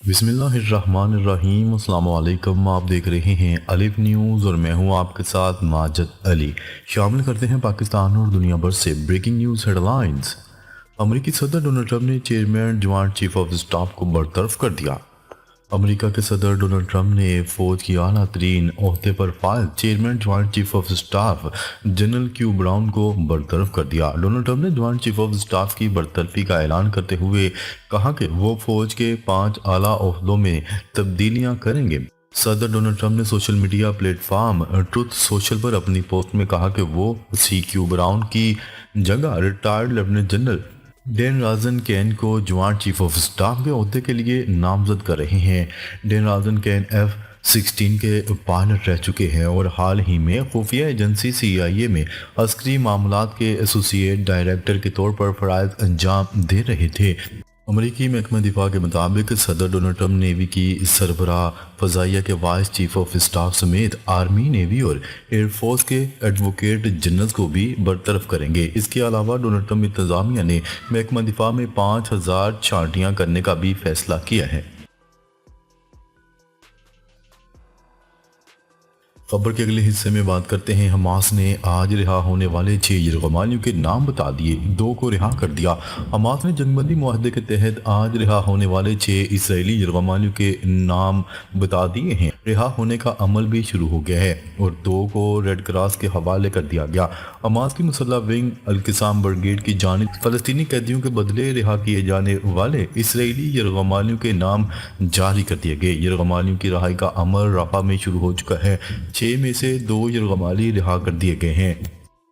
बिस्मिल्लाहिर्रहमानिर्रहीम। अस्सलाम वालेकुम। आप देख रहे हैं अलिफ न्यूज़ और मैं हूं आपके साथ माजिद अली। शामिल करते हैं पाकिस्तान और दुनिया भर से ब्रेकिंग न्यूज़ हेडलाइंस। अमेरिकी सदर डोनाल्ड ट्रंप ने chairman joint chief of staff को बरतरफ कर दिया। अमेरिका के सदर डोनाल्ड ट्रंप ने फौज की आला तरीन ओहदे पर file chairman joint chief of staff general Q brown को बरतरफ कर दिया। डोनाल्ड ट्रंप ने जॉइंट चीफ ऑफ स्टाफ की बरतरफी का ऐलान करते हुए कहा कि वो फौज के 5 आला ओहदों में तब्दीलियां करेंगे। सदर डोनाल्ड ट्रंप ने social media platform truth social पर अपनी पोस्ट में कहा कि वो सी क्यू ब्राउन की जगह retired lieutenant general Dan Razin Caine को जॉइंट चीफ ऑफ स्टाफ के ओहदे के लिए नामजद कर रहे हैं। डेन राजन कैन F-16 के पायलट रह चुके हैं और हाल ही में खुफिया एजेंसी CIA में अस्करी मामलात के एसोसिएट डायरेक्टर के तौर पर फ़राइज़ अंजाम दे रहे थे। अमरीकी महकमा दिफा के मुताबिक सदर डोनाल्ड ट्रंप नेवी की सरबराह फ़ज़ाइया के वाइस चीफ ऑफ स्टाफ समेत आर्मी, नेवी और एयरफोर्स के एडवोकेट जनरल्स को भी बरतरफ करेंगे। इसके अलावा डोनाल्ड ट्रंप इंतज़ामिया ने महकमा दिफा में 5000 छांटियाँ करने का भी फैसला किया है। खबर के अगले हिस्से में बात करते हैं। हमास ने आज रिहा होने वाले 6 यरगमालियों के नाम बता दिए, 2 को रिहा कर दिया। हमास ने जंगबंदी मुआहदे के तहत आज रिहा होने वाले 6 इसराइली यरगमालियों के नाम बता दिए हैं। रिहा होने का अमल भी शुरू हो गया है और 2 को रेड क्रॉस के हवाले कर दिया गया। हमास की मुसल्लह विंग अल-क़िसाम ब्रिगेड की जानिब फ़लस्तीनी कैदियों के बदले रिहा किए जाने वाले इसराइली यरगमालियों के नाम जारी कर दिए गए। यरगमालियों की रहाई का अमल रफ़ा में शुरू हो चुका है। 6 में से 2 यरगमाली रिहा कर दिए गए हैं।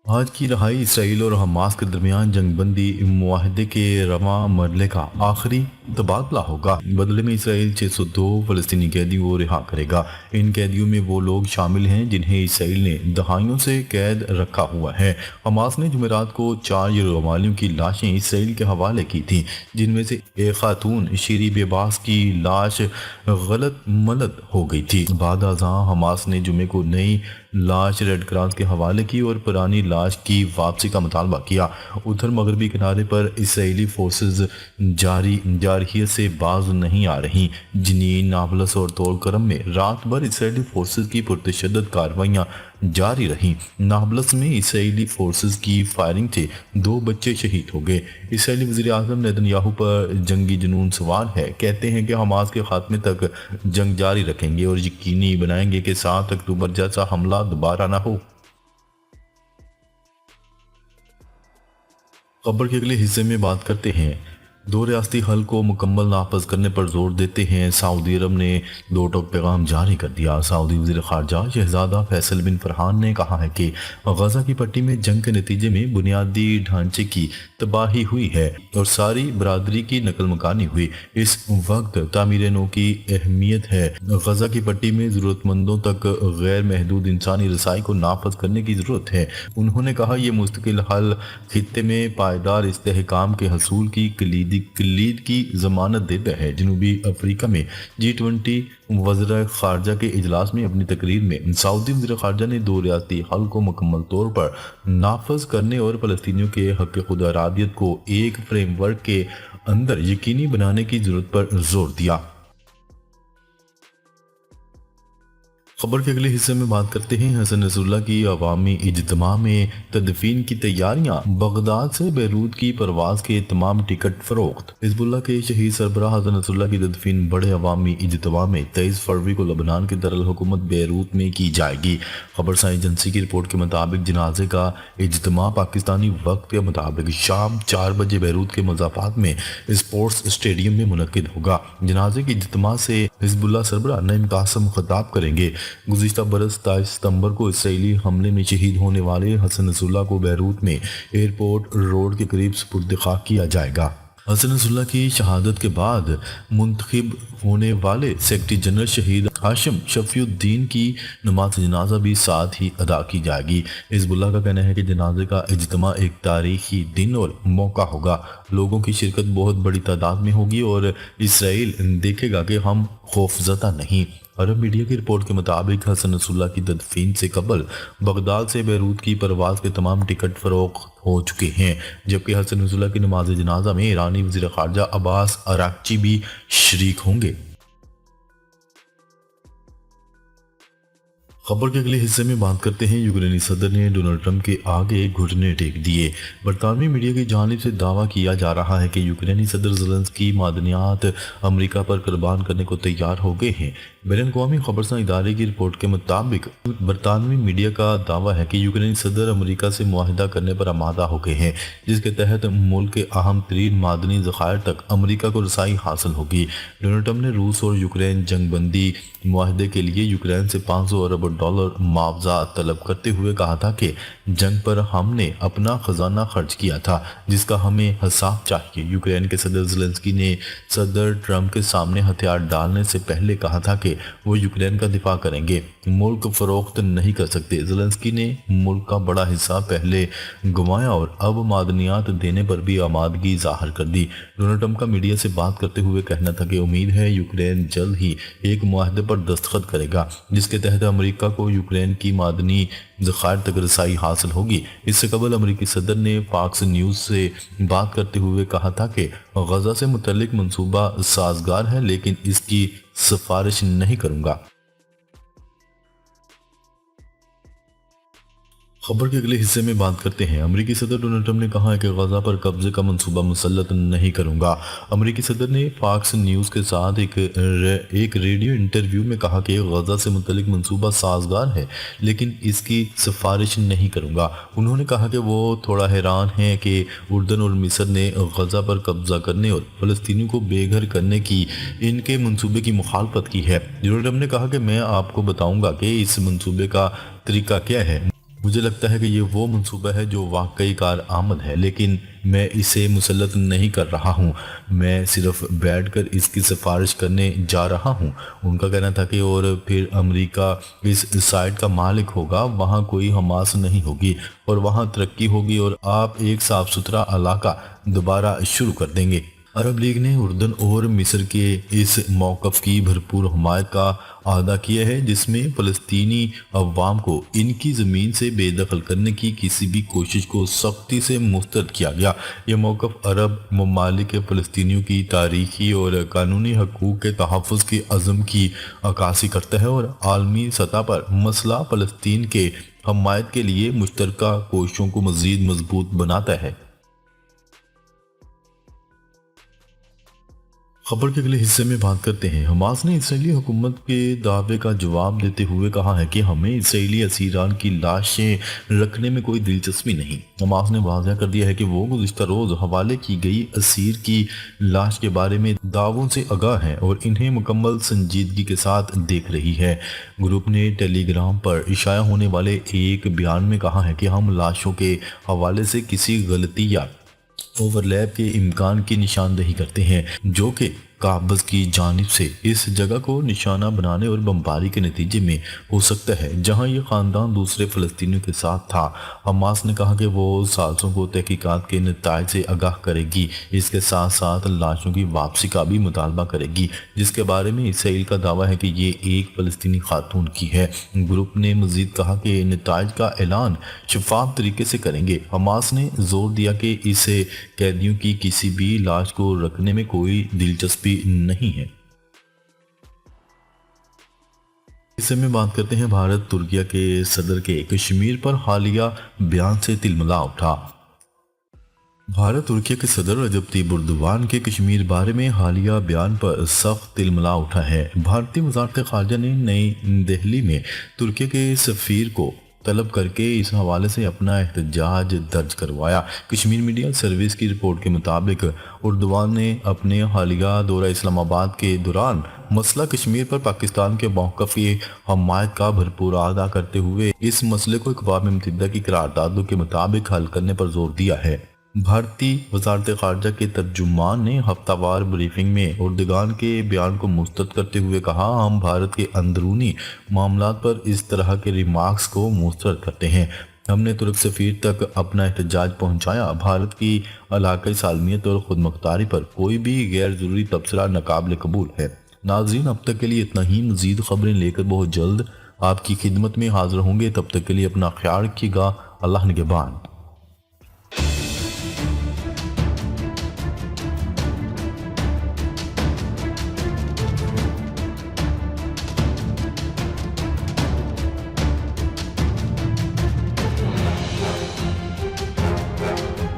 आज की रहाई इसराइल और हमास के दरमियान जंगबंदी मुआहदे के रवा मरले का आखिरी तबादला होगा। बदले में इसराइल 602 फ़लस्तीनी कैदियों को रिहा करेगा। इन कैदियों में वो लोग शामिल हैं जिन्हें इसराइल ने दहाइयों से कैद रखा हुआ है। हमास ने जुमेरात को 4 यरगमालियों की लाशें इसराइल के हवाले की थी, जिनमें से एक खातून शीरी बेबास की लाश गलत मलत हो गई थी। बाद अज़ां हमास ने जुमे को नई लाश रेड क्रॉस के हवाले की और पुरानी लाश की वापसी का मुतालबा किया। उधर मगरबी किनारे पर इसराइली फोर्सेज जारहियत से बाज नहीं आ रही। जनीन, नाबलस और तोलकरम में रात भर इसराइली फोर्सेज की पुरतशद्दद कार्रवाइयाँ जारी रहीं। नाबलस में इसराइली फोर्सेज की फायरिंग से 2 बच्चे शहीद हो गए। इसराइली वज़ीर आज़म नेतन्याहू पर जंगी जुनून सवार है। कहते हैं कि हमास के खात्मे तक जंग जारी रखेंगे और यकीनी बनाएंगे कि 7 अक्टूबर जैसा हमला दोबारा ना हो। खबर के अगले हिस्से में बात करते हैं। 2 रियासती हल को मुकम्मल नाफज करने पर जोर देते हैं सऊदी अरब ने 2 टोक पैगाम जारी कर दिया। सऊदी वज़ीर ख़ारजा शहज़ादा फैसल बिन फरहान ने कहा है कि गज़ा की पट्टी में जंग के नतीजे में बुनियादी ढांचे की तबाही हुई है और सारी बरादरी की नकल मकानी हुई। इस वक्त तामीर नौ की अहमियत है। गज़ा की पट्टी में ज़रूरतमंदों तक गैर महदूद इंसानी रसाई को नाफज करने की ज़रूरत है। उन्होंने कहा यह मुस्तकिल हल खित्ते में पायदार इस्तेहकाम के हसूल की कलीद की जमानत देता है। जनूबी अफ्रीका में G20 वज़ीर ख़ारजा के इजलास में अपनी तकरीर में सऊदी वज़ीर ख़ारजा ने 2 रियासती हल को मुकम्मल तौर पर नाफज करने और फ़लस्तीनियों के हक़ खुद इरादियत को एक फ्रेमवर्क के अंदर यकीनी बनाने की ज़रूरत पर जोर दिया। खबर के अगले हिस्से में बात करते हैं। हसन नसरुल्लाह की अवामी इज्तिमा में तदफीन की तैयारियां, बगदाद से बैरूत की परवाज के तमाम टिकट फरोख्त। हिजबुल्लाह के शहीद सरबराह हसन नसरुल्लाह की तदफीन बड़े अवामी इज्तिमा में 23 फरवरी को लबनान के दरुल हुकूमत बैरूत में की जाएगी। खबरसार एजेंसी की रिपोर्ट के मुताबिक जनाजे का इज्तिमा पाकिस्तानी वक्त के मुताबिक शाम 4 बजे बैरूत के मुज़ाफ़ात में स्पोर्ट्स स्टेडियम में मुनक्किद होगा। जनाजे के इज्तिमा से हिजबुल्लाह सरबराह नईम कासिम खिताब करेंगे। गुज़िश्ता बरस 23 सितंबर को इसराइली हमले में शहीद होने वाले हसन नसरुल्लाह को बैरूत में एयरपोर्ट रोड के करीब सुपुर्द खाक किया जाएगा। हसन नसरुल्लाह की शहादत के बाद मुंतखब होने वाले सेक्रेटरी जनरल शहीद हाशिम शफीउद्दीन की नमाज जनाजा भी साथ ही अदा की जाएगी। हिजबुल्लाह का कहना है कि जनाजे का इज्तिमा एक तारीखी दिन और मौका होगा। लोगों की शिरकत बहुत बड़ी तादाद में होगी और इसराइल देखेगा कि हम खौफज़दा नहीं। अरब मीडिया की रिपोर्ट के मुताबिक हसन नसरुल्लाह की तदफीन से कबल बगदाद से बैरूत की परवाज़ के तमाम टिकट फरोख्त हो चुके हैं, जबकि हसन नसरुल्लाह की नमाज जनाजा में ईरानी वज़ीर ख़ारजा अब्बास अराक्ची भी शरीक होंगे। खबर के अगले हिस्से में बात करते हैं। यूक्रेनी सदर ने डोनाल्ड ट्रंप के आगे घुटने टेक दिए। बरतानवी मीडिया की जानिब से दावा किया जा रहा है कि यूक्रेनी सदर ज़ेलेंस्की मादनियात अमेरिका पर कुर्बान करने को तैयार हो गए हैं। बैनुल-अक़वामी खबरसां इदारे की रिपोर्ट के मुताबिक बरतानवी मीडिया का दावा है कि यूक्रेनी सदर अमेरिका से मुआहिदा करने पर आमादा हो गए हैं, जिसके तहत मुल्क के अहम तरीन मादनी ज़खायर तक अमेरिका को रसाई हासिल होगी। डोनाल्ड ट्रंप ने रूस और यूक्रेन जंगबंदी मुआहदे के लिए यूक्रेन से $500 अरब मुआवजा तलब करते हुए कहा था कि जंग पर हमने अपना खजाना खर्च किया था, जिसका हमें हिसाब चाहिए। यूक्रेन के सदर ज़ेलेंस्की ने सदर ट्रंप के सामने हथियार डालने से पहले कहा था कि वो यूक्रेन का दिफा करेंगे, मुल्क फरोख्त नहीं कर सकते। ज़ेलेंस्की ने मुल्क का बड़ा हिस्सा पहले गंवाया और अब मादनियात देने पर भी आमादगी जाहिर कर दी। डोनाल्ड ट्रंप का मीडिया से बात करते हुए कहना था कि उम्मीद है यूक्रेन जल्द ही एक मुआहदे पर दस्तखत करेगा, जिसके तहत अमेरिका को यूक्रेन की मादनी ज़खायर तक रसाई हासिल होगी। इससे कबल अमेरिकी सदर ने फॉक्स न्यूज़ से बात करते हुए कहा था कि गजा से मुतल्लिक मंसूबा साजगार है, लेकिन इसकी सिफारिश नहीं करूंगा। खबर के अगले हिस्से में बात करते हैं। अमेरिकी सदर डोनाल्ड ट्रंप ने कहा है कि गजा पर कब्जे का मंसूबा मुसल्लत नहीं करूंगा। अमेरिकी सदर ने फॉक्स न्यूज़ के साथ एक रेडियो इंटरव्यू में कहा कि गजा से मुतल्लिक मंसूबा साजगार है, लेकिन इसकी सिफारिश नहीं करूंगा। उन्होंने कहा कि वो थोड़ा हैरान हैं कि उर्दन और मिस्र ने गजा पर कब्जा करने और फ़लस्तीनियों को बेघर करने की इनके मंसूबे की मुखालफत की है। डोनाल्ड ट्रंप ने कहा कि मैं आपको बताऊंगा कि इस मंसूबे का तरीका क्या है। मुझे लगता है कि ये वो मंसूबा है जो वाकई कार आमद है, लेकिन मैं इसे मुसल्लत नहीं कर रहा हूँ। मैं सिर्फ बैठकर इसकी सिफारिश करने जा रहा हूँ। उनका कहना था कि और फिर अमेरिका इस साइट का मालिक होगा, वहाँ कोई हमास नहीं होगी और वहाँ तरक्की होगी और आप एक साफ सुथरा इलाका दोबारा शुरू कर देंगे। अरब लीग ने उर्दन और मिस्र के इस मौक़िफ़ की भरपूर हमायत का अदा किया है, जिसमें फ़लस्तीनी अवाम को इनकी ज़मीन से बेदखल करने की किसी भी कोशिश को सख्ती से मुस्तरद किया गया। यह मौक़िफ़ अरब ममालिक के फ़लस्तीनियों की तारीख़ी और कानूनी हकूक़ के तहफ़्फ़ुज़ के अज़्म की अक्कासी करता है और आलमी सतह पर मसला फ़लस्तीन के हमायत के लिए मुश्तरका कोशिशों को मज़ीद मजबूत बनाता है। खबर के अगले हिस्से में बात करते हैं। हमास ने इसराइली हुकूमत के दावे का जवाब देते हुए कहा है कि हमें इसराइली असीरान की लाशें रखने में कोई दिलचस्पी नहीं। हमास ने वाज़ह कर दिया है कि वो गुज़िश्ता रोज़ हवाले की गई असीर की लाश के बारे में दावों से आगाह है और इन्हें मुकम्मल संजीदगी के साथ देख रही है। ग्रुप ने टेलीग्राम पर इशाया होने वाले एक बयान में कहा है कि हम लाशों के हवाले से किसी गलती या ओवरलैप के इम्कान की निशानदेही करते हैं, जो कि काबज़ की जानिब से इस जगह को निशाना बनाने और बमबारी के नतीजे में हो सकता है, जहां ये ख़ानदान दूसरे फ़लस्तीनियों के साथ था। हमास ने कहा कि वो साज़ों को तहकीकात के नताइज से आगाह करेगी। इसके साथ साथ लाशों की वापसी का भी मुतालबा करेगी, जिसके बारे में इसराइल का दावा है कि ये एक फ़लस्तीनी खातून की है। ग्रुप ने मज़ीद कहा कि नताइज का ऐलान शफाफ तरीके से करेंगे। हमास ने जोर दिया कि इसे कैदियों की किसी भी लाश को रखने में कोई दिलचस्पी नहीं है। इस में बात करते हैं भारत तुर्किया के सदर के कश्मीर पर हालिया बयान से तिलमिला उठा। भारत तुर्किया के सदर रजब तय्यिप एर्दोगान के कश्मीर बारे में हालिया बयान पर सख्त तिलमिला उठा है। भारतीय वज़ारत ख़ारजा ने नई दिल्ली में तुर्किया के सफ़ीर को तलब करके इस हवाले से अपना एहतजाज दर्ज करवाया। कश्मीर मीडिया सर्विस की रिपोर्ट के मुताबिक एर्दोगान ने अपने हालिया दौरा इस्लामाबाद के दौरान मसला कश्मीर पर पाकिस्तान के मौक़िफ़ की हमायत का भरपूर अदा करते हुए इस मसले को अक़वाम मुत्तहिदा की करारदादों के मुताबिक हल करने पर जोर दिया है। भारतीय वज़ारत ख़ारजा के तर्जुमान ने हफ्तावार ब्रीफिंग में एर्दोगान के बयान को मुस्तरद करते हुए कहा, हम भारत के अंदरूनी मामलात पर इस तरह के रिमार्क्स को मुस्तरद करते हैं। हमने तुर्क सफ़ीर तक अपना एहतजाज पहुँचाया। भारत की इलाक़ाई सालमियत और खुदमुख्तारी पर कोई भी गैर ज़रूरी तबसरा नाकाबिल कबूल है। नाज़रीन, अब तक के लिए इतना ही। मज़ीद ख़बरें लेकर बहुत जल्द आपकी खिदमत में हाज़िर होंगे। तब तक के लिए अपना ख्याल रखिएगा। अल्लाह निगहबान।